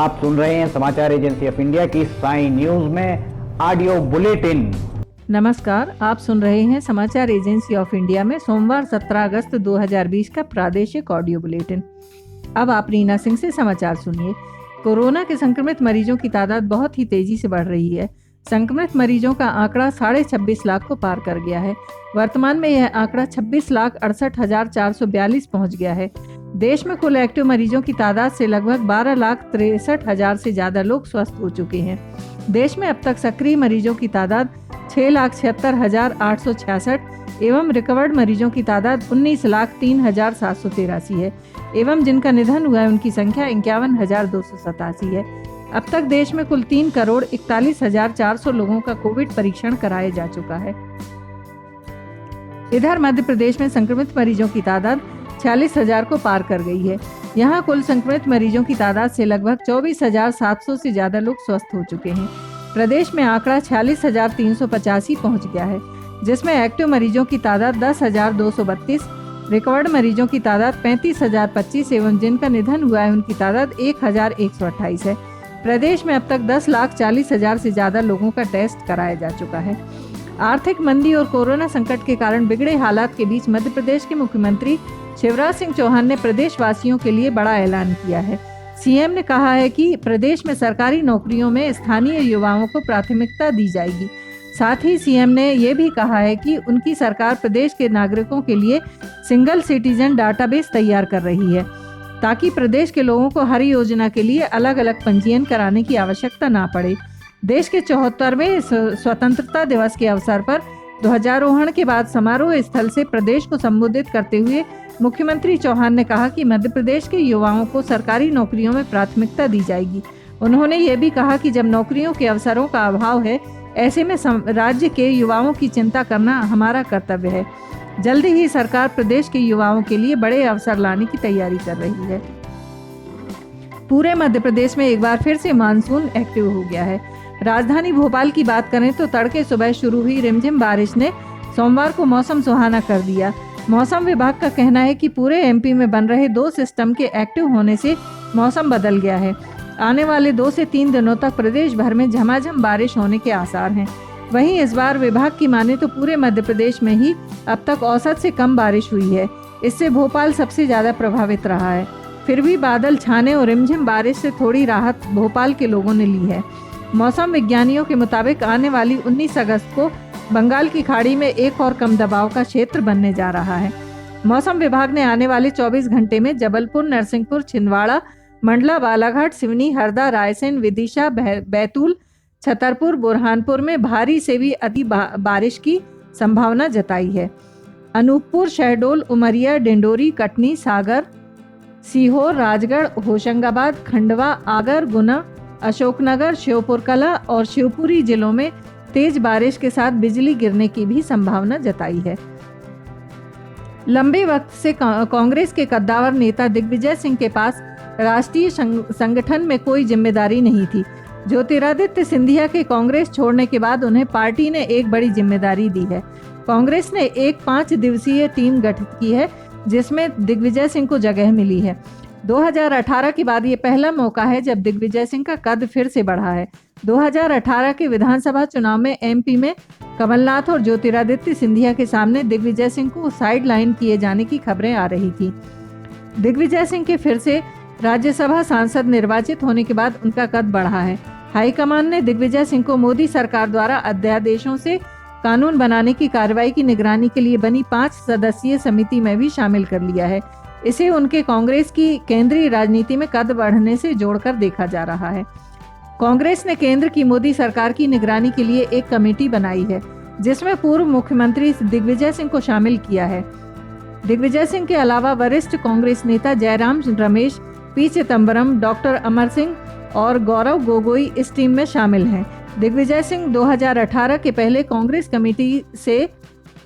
आप सुन रहे हैं समाचार एजेंसी ऑफ इंडिया की साई न्यूज में ऑडियो बुलेटिन। नमस्कार, आप सुन रहे हैं समाचार एजेंसी ऑफ इंडिया में सोमवार 17 अगस्त 2020 का प्रादेशिक ऑडियो बुलेटिन। अब आप रीना सिंह से समाचार सुनिए। कोरोना के संक्रमित मरीजों की तादाद बहुत ही तेजी से बढ़ रही है। संक्रमित मरीजों का आंकड़ा 26.5 लाख को पार कर गया है। वर्तमान में यह आंकड़ा 26,68,442 पहुंच गया है। देश में कुल एक्टिव मरीजों की तादाद से लगभग 12,63,000 से ज्यादा लोग स्वस्थ हो चुके हैं। देश में अब तक सक्रिय मरीजों की तादाद 6,76,866 एवं रिकवर्ड मरीजों की तादाद 19,03,783 है एवं जिनका निधन हुआ है उनकी संख्या 51,287 है। अब तक देश में कुल 3,41,400 लोगों का कोविड परीक्षण कराया जा चुका है। इधर मध्य प्रदेश में संक्रमित मरीजों की तादाद 46,000 को पार कर गई है। यहाँ कुल संक्रमित मरीजों की तादाद से लगभग 24,700 से ज्यादा लोग स्वस्थ हो चुके हैं। प्रदेश में आंकड़ा 46,385 पहुंच गया है, जिसमें एक्टिव मरीजों की तादाद 10,232, रिकवर्ड मरीजों की तादाद 35,025 एवं जिनका निधन हुआ है उनकी तादाद 1,128 है। प्रदेश में अब तक 10,40,000 से ज्यादा लोगों का टेस्ट कराया जा चुका है। आर्थिक मंदी और कोरोना संकट के कारण बिगड़े हालात के बीच मध्य प्रदेश के मुख्यमंत्री शिवराज सिंह चौहान ने प्रदेश वासियों के लिए बड़ा ऐलान किया है। सीएम ने कहा है कि प्रदेश में सरकारी नौकरियों में स्थानीय युवाओं को प्राथमिकता दी जाएगी। साथ ही सीएम ने ये भी कहा है कि उनकी सरकार प्रदेश के नागरिकों के लिए सिंगल सिटीजन डाटाबेस तैयार कर रही है, ताकि प्रदेश के लोगों को हर योजना के लिए अलग अलग पंजीयन कराने की आवश्यकता ना पड़े। देश के 74वें स्वतंत्रता दिवस के अवसर पर ध्वजारोहण के बाद समारोह स्थल से प्रदेश को संबोधित करते हुए मुख्यमंत्री चौहान ने कहा कि मध्य प्रदेश के युवाओं को सरकारी नौकरियों में प्राथमिकता दी जाएगी। उन्होंने ये भी कहा कि जब नौकरियों के अवसरों का अभाव है, ऐसे में राज्य के युवाओं की चिंता करना हमारा कर्तव्य है। जल्दी ही सरकार प्रदेश के युवाओं के लिए बड़े अवसर लाने की तैयारी कर रही है। पूरे मध्य प्रदेश में एक बार फिर से मानसून एक्टिव हो गया है। राजधानी भोपाल की बात करें तो तड़के सुबह शुरू हुई रिमझिम बारिश ने सोमवार को मौसम सुहाना कर दिया। मौसम विभाग का कहना है कि पूरे एमपी में बन रहे 2 सिस्टम के एक्टिव होने से मौसम बदल गया है। आने वाले 2 से 3 दिनों तक प्रदेश भर में झमाझम बारिश होने के आसार हैं। वहीं इस बार विभाग की माने तो पूरे मध्य प्रदेश में ही अब तक औसत से कम बारिश हुई है। इससे भोपाल सबसे ज्यादा प्रभावित रहा है। फिर भी बादल छाने और रिमझिम बारिश से थोड़ी राहत भोपाल के लोगों ने ली है। मौसम विज्ञानियों के मुताबिक आने वाली 19 अगस्त को बंगाल की खाड़ी में एक और कम दबाव का क्षेत्र बनने जा रहा है। मौसम विभाग ने आने वाले 24 घंटे में जबलपुर, नरसिंहपुर, छिंदवाड़ा, मंडला, बालाघाट, सिवनी, हरदा, रायसेन, विदिशा, बैतूल, छतरपुर, बुरहानपुर में भारी से भी अति बारिश की संभावना जताई है। अनूपपुर, शहडोल, उमरिया, डिंडोरी, कटनी, सागर, सीहोर, राजगढ़, होशंगाबाद, खंडवा, आगर, गुना, अशोकनगर, श्योपुर कला और शिवपुरी जिलों में तेज बारिश के साथ बिजली गिरने की भी संभावना जताई है। लंबे वक्त से कांग्रेस के कद्दावर नेता दिग्विजय सिंह के पास राष्ट्रीय संगठन में कोई जिम्मेदारी नहीं थी। ज्योतिरादित्य सिंधिया के कांग्रेस छोड़ने के बाद उन्हें पार्टी ने एक बड़ी जिम्मेदारी दी है। कांग्रेस ने एक 5 दिवसीय टीम गठित की है, जिसमें दिग्विजय सिंह को जगह मिली है। 2018 के बाद ये पहला मौका है जब दिग्विजय सिंह का कद फिर से बढ़ा है। 2018 के विधानसभा चुनाव में एमपी में कमलनाथ और ज्योतिरादित्य सिंधिया के सामने दिग्विजय सिंह को साइड लाइन किए जाने की खबरें आ रही थी। दिग्विजय सिंह के फिर से राज्यसभा सांसद निर्वाचित होने के बाद उनका कद बढ़ा है। हाईकमान ने दिग्विजय सिंह को मोदी सरकार द्वारा अध्यादेशों से कानून बनाने की कार्रवाई की निगरानी के लिए बनी 5 सदस्यीय समिति में भी शामिल कर लिया है। इसे उनके कांग्रेस की केंद्रीय राजनीति में कद बढ़ने से जोड़कर देखा जा रहा है। कांग्रेस ने केंद्र की मोदी सरकार की निगरानी के लिए एक कमेटी बनाई है, जिसमें पूर्व मुख्यमंत्री दिग्विजय सिंह को शामिल किया है। दिग्विजय सिंह के अलावा वरिष्ठ कांग्रेस नेता जयराम रमेश, पी चिदम्बरम, डॉक्टर अमर सिंह और गौरव गोगोई इस टीम में शामिल हैं। दिग्विजय सिंह 2018 के पहले कांग्रेस कमेटी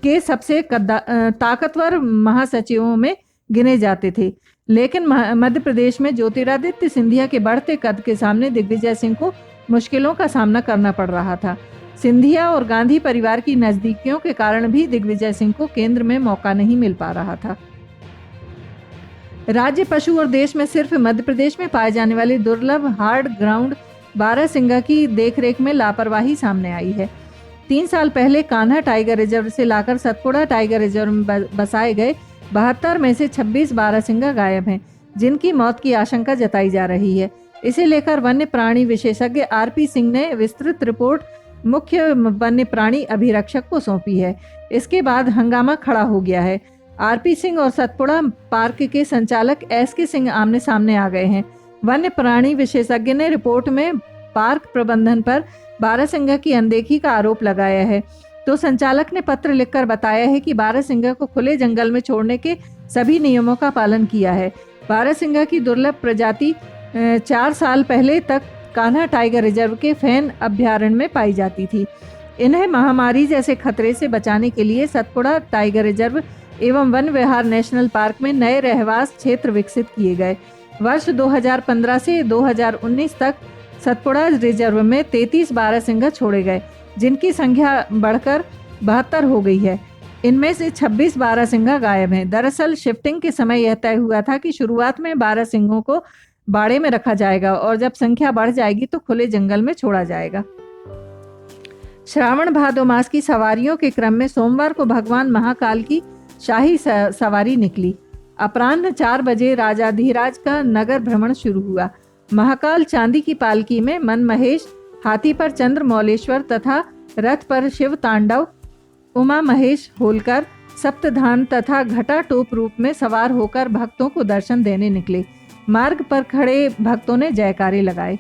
के सबसे ताकतवर महासचिवों में गिने जाते थे, लेकिन मध्य प्रदेश में ज्योतिरादित्य सिंधिया के बढ़ते कद के सामने दिग्विजय सिंह को मुश्किलों का सामना करना पड़ रहा था। सिंधिया और गांधी परिवार की नजदीकियों के कारण भी दिग्विजय सिंह को केंद्र में मौका नहीं मिल पा रहा था। राज्य पशु और देश में सिर्फ मध्य प्रदेश में पाए जाने वाले दुर्लभ हार्ड ग्राउंड बारहसिंगा की देखरेख में लापरवाही सामने आई है। 3 साल पहले कान्हा टाइगर रिजर्व से लाकर सतपुड़ा टाइगर रिजर्व में बसाए गए 72 में से 26 बारहसिंगा गायब हैं, जिनकी मौत की आशंका जताई जा रही है। इसे लेकर वन्य प्राणी विशेषज्ञ आरपी सिंह ने विस्तृत रिपोर्ट मुख्य वन्य प्राणी अभिरक्षक को सौंपी है। इसके बाद हंगामा खड़ा हो गया है। आरपी सिंह और सतपुड़ा पार्क के संचालक एसके सिंह आमने सामने आ गए हैं। वन्य प्राणी विशेषज्ञ ने रिपोर्ट में पार्क प्रबंधन पर बारहसिंगा की अनदेखी का आरोप लगाया है। तो संचालक ने पत्र लिखकर बताया है कि बारहसिंगा को खुले जंगल में छोड़ने के सभी नियमों का पालन किया है। बारहसिंगा की दुर्लभ प्रजाति 4 साल पहले तक कान्हा टाइगर रिजर्व के फैन अभ्यारण्य में पाई जाती थी। इन्हें महामारी जैसे खतरे से बचाने के लिए सतपुड़ा टाइगर रिजर्व एवं वन विहार नेशनल पार्क में नए रहवास क्षेत्र विकसित किए गए। वर्ष 2015 से 2019 तक सतपुड़ा रिजर्व में 33 बारहसिंगा छोड़े गए, जिनकी संख्या बढ़कर 72 हो गई है। इनमें से 26 बारहसिंगा गायब हैं। दरअसल शिफ्टिंग के समय यह तय हुआ था कि शुरुआत में बारहसिंगों को बाड़े में रखा जाएगा और जब संख्या बढ़ जाएगी तो खुले जंगल में छोड़ा जाएगा। श्रावण भादो मास की सवारियों के क्रम में सोमवार को भगवान महाकाल की शाही सवारी निकली। अपराह्न 4 बजे राजाधिराज का नगर भ्रमण शुरू हुआ। महाकाल चांदी की पालकी में मन महेश, हाथी पर चंद्रमौलेश्वर तथा रथ पर शिव तांडव, उमा महेश होलकर, सप्तधान तथा घटा टोप रूप में सवार होकर भक्तों को दर्शन देने निकले। मार्ग पर खड़े भक्तों ने जयकारे लगाए।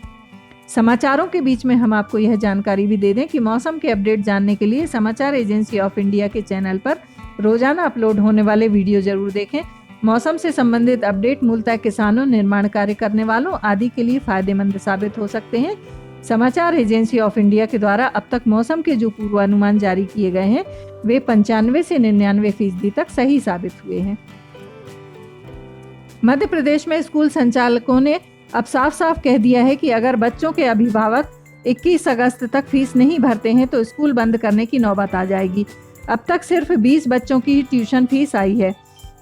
समाचारों के बीच में हम आपको यह जानकारी भी दे दें कि मौसम के अपडेट जानने के लिए समाचार एजेंसी ऑफ इंडिया के चैनल पर रोजाना अपलोड होने वाले वीडियो जरूर देखें। मौसम से संबंधित अपडेट मूलतः किसानों, निर्माण कार्य करने वालों आदि के लिए फायदेमंद साबित हो सकते हैं। समाचार एजेंसी ऑफ इंडिया के द्वारा अब तक मौसम के जो पूर्वानुमान जारी किए गए हैं वे 95 से 99% तक सही साबित हुए हैं। मध्य प्रदेश में स्कूल संचालकों ने अब साफ साफ कह दिया है कि अगर बच्चों के अभिभावक 21 अगस्त तक फीस नहीं भरते हैं तो स्कूल बंद करने की नौबत आ जाएगी। अब तक सिर्फ 20 बच्चों की ट्यूशन फीस आई है,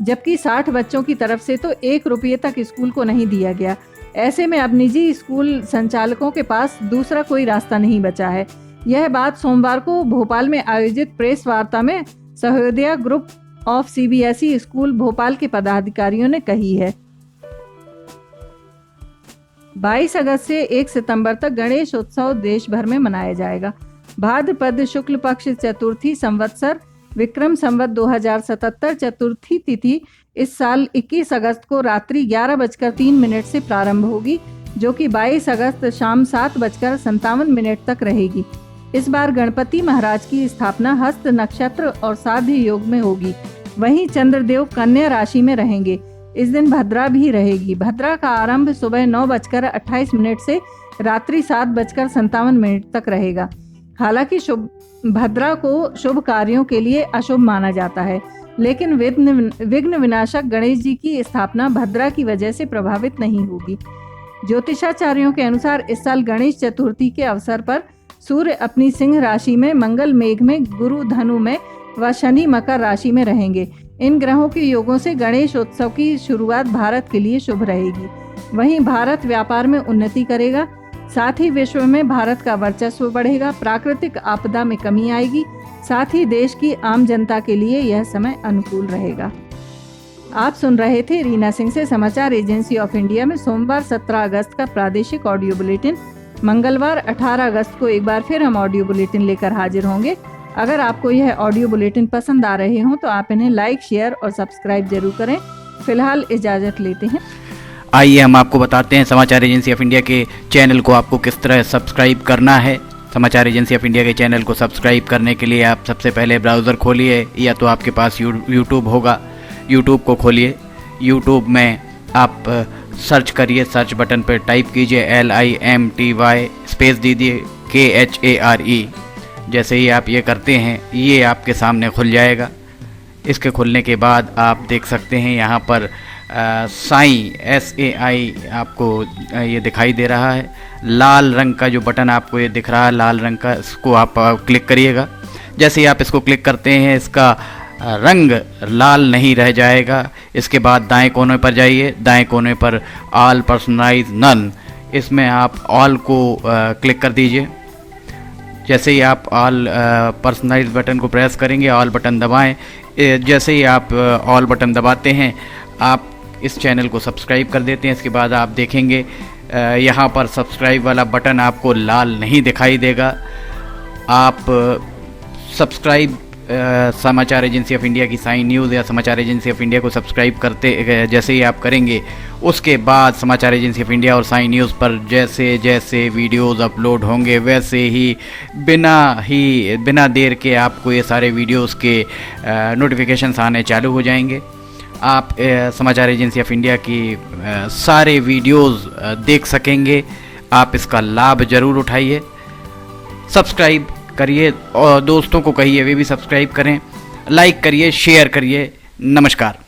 जबकि 60 बच्चों की तरफ से तो 1 रुपये तक स्कूल को नहीं दिया गया। ऐसे में अब निजी स्कूल संचालकों के पास दूसरा कोई रास्ता नहीं बचा है। यह बात सोमवार को भोपाल में आयोजित प्रेस वार्ता में Sahodaya group of CBSE school Bhopal के पदाधिकारियों ने कही है। 22 अगस्त से 1 सितंबर तक गणेश उत्सव देश भर में मनाया जाएगा। भाद्रपद शुक्ल पक्ष चतुर्थी संवत्सर विक्रम संवत 2077 चतुर्थी तिथि इस साल 21 अगस्त को रात्रि 11:03 से प्रारंभ होगी, जो कि 22 अगस्त शाम 7:57 तक रहेगी। इस बार गणपति महाराज की स्थापना हस्त नक्षत्र और साध्य योग में होगी। वहीं चंद्रदेव कन्या राशि में रहेंगे। इस दिन भद्रा भी रहेगी। भद्रा का आरंभ सुबह 9:28 से रात्रि 7:57 तक रहेगा। हालांकि भद्रा को शुभ कार्यों के लिए अशुभ माना जाता है, लेकिन विघ्न विनाशक गणेश जी की स्थापना भद्रा की वजह से प्रभावित नहीं होगी। ज्योतिषाचार्यों के अनुसार इस साल गणेश चतुर्थी के अवसर पर सूर्य अपनी सिंह राशि में, मंगल मेघ में, गुरु धनु में व शनि मकर राशि में रहेंगे। इन ग्रहों के योगों से गणेश उत्सव की शुरुआत भारत के लिए शुभ रहेगी। वहीं भारत व्यापार में उन्नति करेगा, साथ ही विश्व में भारत का वर्चस्व बढ़ेगा। प्राकृतिक आपदा में कमी आएगी, साथ ही देश की आम जनता के लिए यह समय अनुकूल रहेगा। आप सुन रहे थे रीना सिंह से समाचार एजेंसी ऑफ इंडिया में सोमवार 17 अगस्त का प्रादेशिक ऑडियो बुलेटिन। मंगलवार 18 अगस्त को एक बार फिर हम ऑडियो बुलेटिन लेकर हाजिर होंगे। अगर आपको यह ऑडियो बुलेटिन पसंद आ रहे हों तो आप इन्हें लाइक, शेयर और सब्सक्राइब जरूर करें। फिलहाल इजाजत लेते हैं। आइए हम आपको बताते हैं समाचार एजेंसी ऑफ इंडिया के चैनल को आपको किस तरह सब्सक्राइब करना है। समाचार एजेंसी ऑफ इंडिया के चैनल को सब्सक्राइब करने के लिए आप सबसे पहले ब्राउज़र खोलिए, या तो आपके पास यूट्यूब होगा, यूट्यूब को खोलिए। यूट्यूब में आप सर्च करिए, सर्च बटन पर टाइप कीजिए LIMTY स्पेस दीजिए KHARE। जैसे ही आप ये करते हैं ये आपके सामने खुल जाएगा। इसके खुलने के बाद आप देख सकते हैं यहाँ पर साई SAI आपको ये दिखाई दे रहा है। लाल रंग का जो बटन आपको ये दिख रहा है लाल रंग का, इसको आप क्लिक करिएगा। जैसे ही आप इसको क्लिक करते हैं इसका रंग लाल नहीं रह जाएगा। इसके बाद दाएं कोने पर जाइए, दाएं कोने पर ऑल पर्सनलाइज नन, इसमें आप ऑल को क्लिक कर दीजिए। जैसे ही आप ऑल पर्सनलाइज बटन को प्रेस करेंगे, ऑल बटन दबाएं, जैसे ही आप ऑल बटन दबाते हैं आप इस चैनल को सब्सक्राइब कर देते हैं। इसके बाद आप देखेंगे यहाँ पर सब्सक्राइब वाला बटन आपको लाल नहीं दिखाई देगा। आप सब्सक्राइब समाचार एजेंसी ऑफ इंडिया की साइन न्यूज़ या समाचार एजेंसी ऑफ इंडिया को सब्सक्राइब करते जैसे ही आप करेंगे, उसके बाद समाचार एजेंसी ऑफ इंडिया और साइन न्यूज़ पर जैसे जैसे वीडियोस अपलोड होंगे वैसे ही बिना देर के आपको ये सारे वीडियोस के नोटिफिकेशंस आने चालू हो जाएंगे। आप समाचार एजेंसी ऑफ इंडिया की सारे वीडियोस देख सकेंगे। आप इसका लाभ ज़रूर उठाइए, सब्सक्राइब करिए और दोस्तों को कहिए वे भी सब्सक्राइब करें, लाइक करिए, शेयर करिए। नमस्कार।